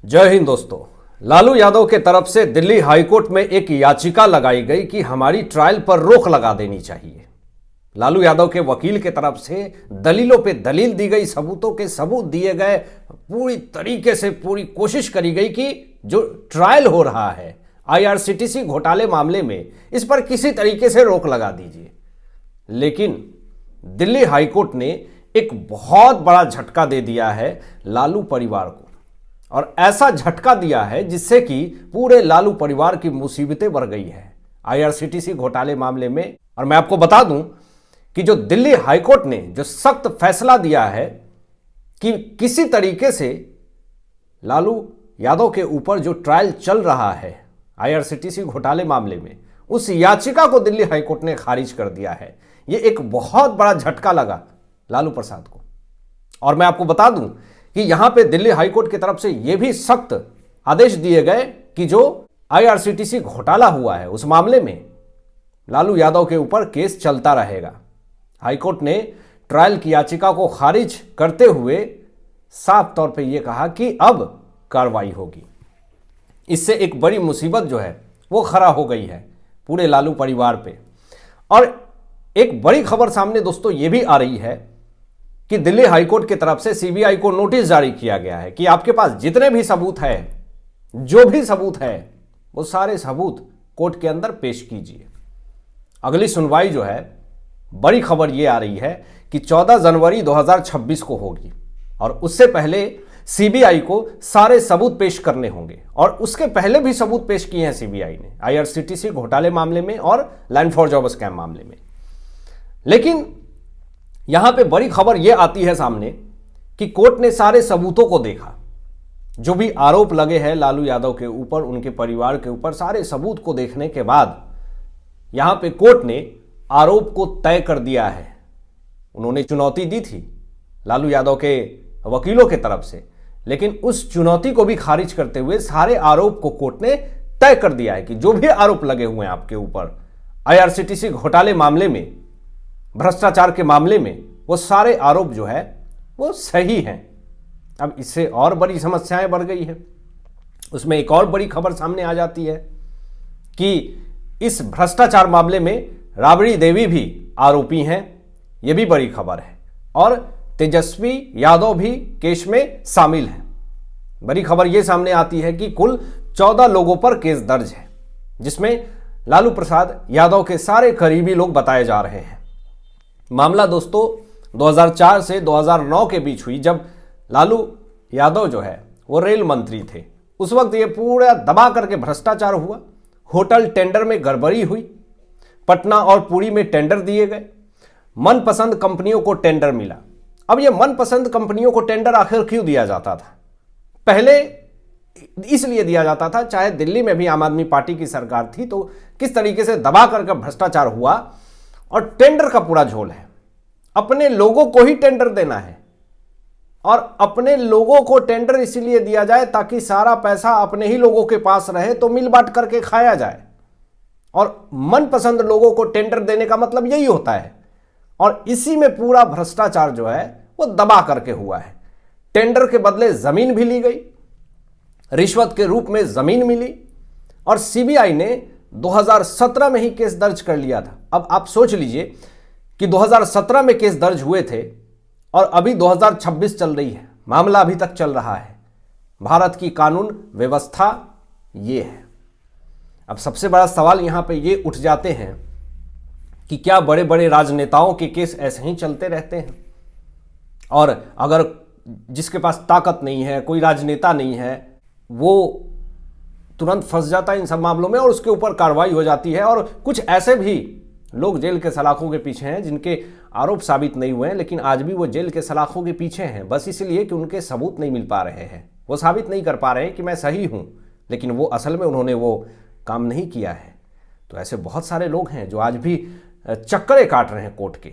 जय हिंद दोस्तों। लालू यादव के तरफ से दिल्ली हाईकोर्ट में एक याचिका लगाई गई कि हमारी ट्रायल पर रोक लगा देनी चाहिए। लालू यादव के वकील के तरफ से दलीलों पे दलील दी गई, सबूतों के सबूत दिए गए, पूरी तरीके से पूरी कोशिश करी गई कि जो ट्रायल हो रहा है आईआरसीटीसी घोटाले मामले में, इस पर किसी तरीके से रोक लगा दीजिए। लेकिन दिल्ली हाईकोर्ट ने एक बहुत बड़ा झटका दे दिया है लालू परिवार को, और ऐसा झटका दिया है जिससे कि पूरे लालू परिवार की मुसीबतें बढ़ गई है आईआरसीटीसी घोटाले मामले में। और मैं आपको बता दूं कि जो दिल्ली हाईकोर्ट ने जो सख्त फैसला दिया है कि किसी तरीके से लालू यादव के ऊपर जो ट्रायल चल रहा है आईआरसीटीसी घोटाले मामले में, उस याचिका को दिल्ली हाईकोर्ट ने खारिज कर दिया है। यह एक बहुत बड़ा झटका लगा लालू प्रसाद को। और मैं आपको बता दूं कि यहां पे दिल्ली हाईकोर्ट की तरफ से यह भी सख्त आदेश दिए गए कि जो आईआरसीटीसी घोटाला हुआ है उस मामले में लालू यादव के ऊपर केस चलता रहेगा। हाईकोर्ट ने ट्रायल की याचिका को खारिज करते हुए साफ तौर पे यह कहा कि अब कार्रवाई होगी। इससे एक बड़ी मुसीबत जो है वो खड़ा हो गई है पूरे लालू परिवार पे। और एक बड़ी खबर सामने दोस्तों ये भी आ रही है कि दिल्ली हाईकोर्ट की तरफ से सीबीआई को नोटिस जारी किया गया है कि आपके पास जितने भी सबूत है, जो भी सबूत है, वो सारे सबूत कोर्ट के अंदर पेश कीजिए। अगली सुनवाई जो है, बड़ी खबर ये आ रही है कि 14 जनवरी 2026 को होगी, और उससे पहले सीबीआई को सारे सबूत पेश करने होंगे। और उसके पहले भी सबूत पेश किए हैं सीबीआई ने आईआरसीटीसी घोटाले मामले में और लैंड फॉर जॉब स्कैम मामले में। लेकिन यहां पे बड़ी खबर यह आती है सामने कि कोर्ट ने सारे सबूतों को देखा, जो भी आरोप लगे हैं लालू यादव के ऊपर, उनके परिवार के ऊपर, सारे सबूत को देखने के बाद यहां पे कोर्ट ने आरोप को तय कर दिया है। उन्होंने चुनौती दी थी लालू यादव के वकीलों के तरफ से, लेकिन उस चुनौती को भी खारिज करते हुए सारे आरोप को कोर्ट ने तय कर दिया है कि जो भी आरोप लगे हुए हैं आपके ऊपर आईआरसीटीसी घोटाले मामले में, भ्रष्टाचार के मामले में, वो सारे आरोप जो है वो सही हैं। अब इससे और बड़ी समस्याएं बढ़ गई है। उसमें एक और बड़ी खबर सामने आ जाती है कि इस भ्रष्टाचार मामले में राबड़ी देवी भी आरोपी हैं। यह भी बड़ी खबर है, और तेजस्वी यादव भी केस में शामिल हैं। बड़ी खबर यह सामने आती है कि कुल 14 लोगों पर केस दर्ज है, जिसमें लालू प्रसाद यादव के सारे करीबी लोग बताए जा रहे हैं। मामला दोस्तों 2004 से 2009 के बीच हुई, जब लालू यादव जो है वो रेल मंत्री थे। उस वक्त ये पूरा दबा करके भ्रष्टाचार हुआ। होटल टेंडर में गड़बड़ी हुई, पटना और पुरी में टेंडर दिए गए, मनपसंद कंपनियों को टेंडर मिला। अब ये मनपसंद कंपनियों को टेंडर आखिर क्यों दिया जाता था? पहले इसलिए दिया जाता था, चाहे दिल्ली में भी आम आदमी पार्टी की सरकार थी, तो किस तरीके से दबा करके भ्रष्टाचार हुआ। और टेंडर का पूरा झोल है, अपने लोगों को ही टेंडर देना है, और अपने लोगों को टेंडर इसलिए दिया जाए ताकि सारा पैसा अपने ही लोगों के पास रहे, तो मिल बांट करके खाया जाए। और मनपसंद लोगों को टेंडर देने का मतलब यही होता है। और इसी में पूरा भ्रष्टाचार जो है वो दबा करके हुआ है। टेंडर के बदले जमीन भी ली गई, रिश्वत के रूप में जमीन मिली, और सीबीआई ने 2017 में ही केस दर्ज कर लिया था। अब आप सोच लीजिए कि 2017 में केस दर्ज हुए थे और अभी 2026 चल रही है, मामला अभी तक चल रहा है। भारत की कानून व्यवस्था ये है। अब सबसे बड़ा सवाल यहां पे ये उठ जाते हैं कि क्या बड़े बड़े राजनेताओं के केस ऐसे ही चलते रहते हैं? और अगर जिसके पास ताकत नहीं है, कोई राजनेता नहीं है, वो तुरंत फंस जाता है इन सब मामलों में और उसके ऊपर कार्रवाई हो जाती है। और कुछ ऐसे भी लोग जेल के सलाखों के पीछे हैं जिनके आरोप साबित नहीं हुए हैं, लेकिन आज भी वो जेल के सलाखों के पीछे हैं, बस इसलिए कि उनके सबूत नहीं मिल पा रहे हैं। वो साबित नहीं कर पा रहे हैं कि मैं सही हूं, लेकिन वो असल में उन्होंने वो काम नहीं किया है। तो ऐसे बहुत सारे लोग हैं जो आज भी चक्करे काट रहे हैं कोर्ट के।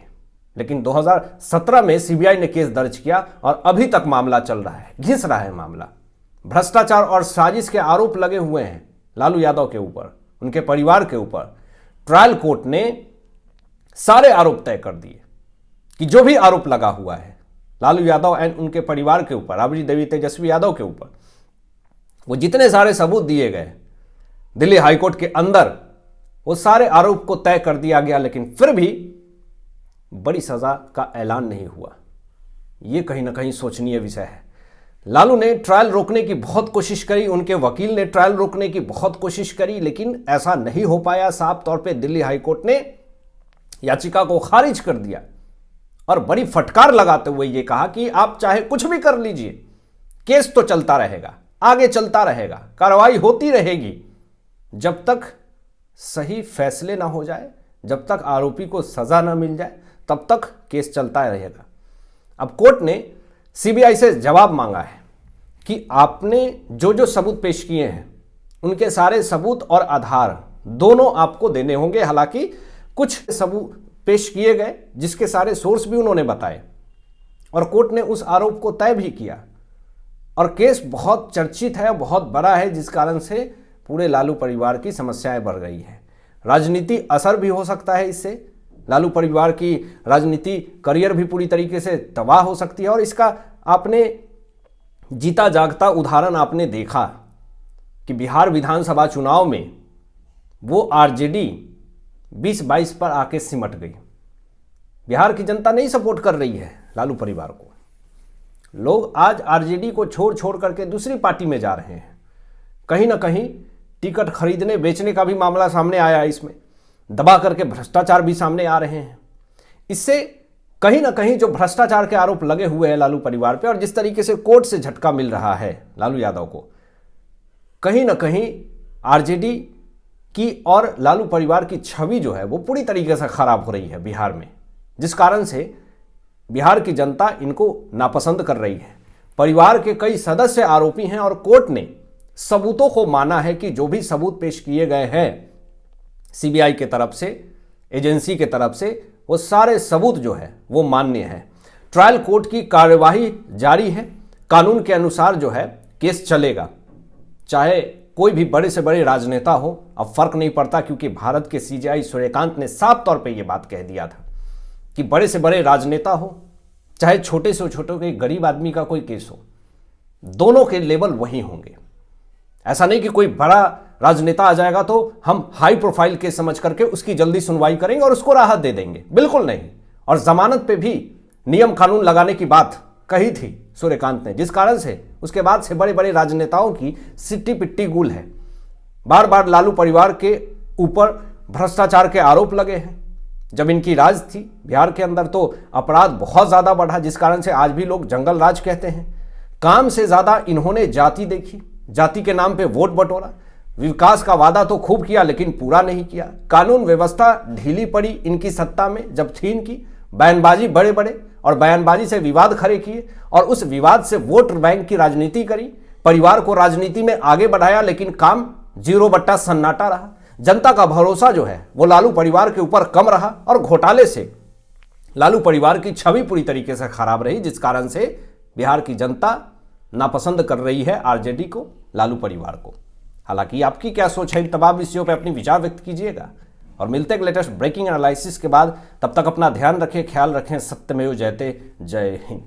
लेकिन 2017 में सीबीआई ने केस दर्ज किया और अभी तक मामला चल रहा है, घिस रहा है मामला। भ्रष्टाचार और साजिश के आरोप लगे हुए हैं लालू यादव के ऊपर, उनके परिवार के ऊपर। ट्रायल कोर्ट ने सारे आरोप तय कर दिए कि जो भी आरोप लगा हुआ है लालू यादव एंड उनके परिवार के ऊपर, राबड़ी देवी, तेजस्वी यादव के ऊपर, वो जितने सारे सबूत दिए गए दिल्ली हाईकोर्ट के अंदर, वो सारे आरोप को तय कर दिया गया, लेकिन फिर भी बड़ी सजा का ऐलान नहीं हुआ। ये कहीं ना कहीं सोचनीय विषय है। लालू ने ट्रायल रोकने की बहुत कोशिश करी, उनके वकील ने ट्रायल रोकने की बहुत कोशिश करी, लेकिन ऐसा नहीं हो पाया। साफ तौर पे दिल्ली हाईकोर्ट ने याचिका को खारिज कर दिया और बड़ी फटकार लगाते हुए यह कहा कि आप चाहे कुछ भी कर लीजिए, केस तो चलता रहेगा, आगे चलता रहेगा, कार्रवाई होती रहेगी जब तक सही फैसले ना हो जाए, जब तक आरोपी को सजा ना मिल जाए, तब तक केस चलता रहेगा। अब कोर्ट ने सीबीआई से जवाब मांगा है कि आपने जो जो सबूत पेश किए हैं उनके सारे सबूत और आधार दोनों आपको देने होंगे। हालांकि कुछ सबूत पेश किए गए जिसके सारे सोर्स भी उन्होंने बताए और कोर्ट ने उस आरोप को तय भी किया। और केस बहुत चर्चित है, बहुत बड़ा है, जिस कारण से पूरे लालू परिवार की समस्याएं बढ़ गई है। राजनीति असर भी हो सकता है इससे, लालू परिवार की राजनीति करियर भी पूरी तरीके से तबाह हो सकती है। और इसका आपने जीता जागता उदाहरण आपने देखा कि बिहार विधानसभा चुनाव में वो आरजेडी 2022 पर आके सिमट गई। बिहार की जनता नहीं सपोर्ट कर रही है लालू परिवार को। लोग आज आरजेडी को छोड़ छोड़ करके दूसरी पार्टी में जा रहे हैं। कहीं ना कहीं टिकट खरीदने बेचने का भी मामला सामने आया, इसमें दबा करके भ्रष्टाचार भी सामने आ रहे हैं। इससे कहीं ना कहीं जो भ्रष्टाचार के आरोप लगे हुए हैं लालू परिवार पे और जिस तरीके से कोर्ट से झटका मिल रहा है लालू यादव को, कहीं ना कहीं आरजेडी की और लालू परिवार की छवि जो है वो पूरी तरीके से खराब हो रही है बिहार में, जिस कारण से बिहार की जनता इनको नापसंद कर रही है। परिवार के कई सदस्य आरोपी हैं और कोर्ट ने सबूतों को माना है कि जो भी सबूत पेश किए गए हैं सीबीआई के तरफ से, एजेंसी के तरफ से, वो सारे सबूत जो है वो मान्य है। ट्रायल कोर्ट की कार्यवाही जारी है। कानून के अनुसार जो है केस चलेगा, चाहे कोई भी बड़े से बड़े राजनेता हो, अब फर्क नहीं पड़ता, क्योंकि भारत के सीजेआई सूर्यकांत ने साफ तौर पे ये बात कह दिया था कि बड़े से बड़े राजनेता हो, चाहे छोटे से छोटे के गरीब आदमी का कोई केस हो, दोनों के लेवल वही होंगे। ऐसा नहीं कि कोई बड़ा राजनेता आ जाएगा तो हम हाई प्रोफाइल केस समझ करके उसकी जल्दी सुनवाई करेंगे और उसको राहत दे देंगे, बिल्कुल नहीं। और जमानत पे भी नियम कानून लगाने की बात कही थी सूर्यकांत ने, जिस कारण से उसके बाद से बड़े बड़े राजनेताओं की सिट्टी पिट्टी गुल है। बार बार लालू परिवार के ऊपर भ्रष्टाचार के आरोप लगे हैं। जब इनकी राज थी बिहार के अंदर तो अपराध बहुत ज्यादा बढ़ा, जिस कारण से आज भी लोग जंगल राज कहते हैं। काम से ज्यादा इन्होंने जाति देखी, जाति के नाम पे वोट बटोरा। विकास का वादा तो खूब किया लेकिन पूरा नहीं किया। कानून व्यवस्था ढीली पड़ी इनकी सत्ता में जब थी इनकी। बयानबाजी बड़े बड़े और बयानबाजी से विवाद खड़े किए और उस विवाद से वोट बैंक की राजनीति करी, परिवार को राजनीति में आगे बढ़ाया, लेकिन काम 0 सन्नाटा रहा। जनता का भरोसा जो है वो लालू परिवार के ऊपर कम रहा और घोटाले से लालू परिवार की छवि पूरी तरीके से खराब रही, जिस कारण से बिहार की जनता नापसंद कर रही है आरजेडी को, लालू परिवार को। हालांकि आपकी क्या सोच है इन तमाम विषयों पर अपनी विचार व्यक्त कीजिएगा और मिलते हैं लेटेस्ट ब्रेकिंग एनालिसिस के बाद। तब तक अपना ध्यान रखें, ख्याल रखें। सत्यमेव जयते। जय हिंद।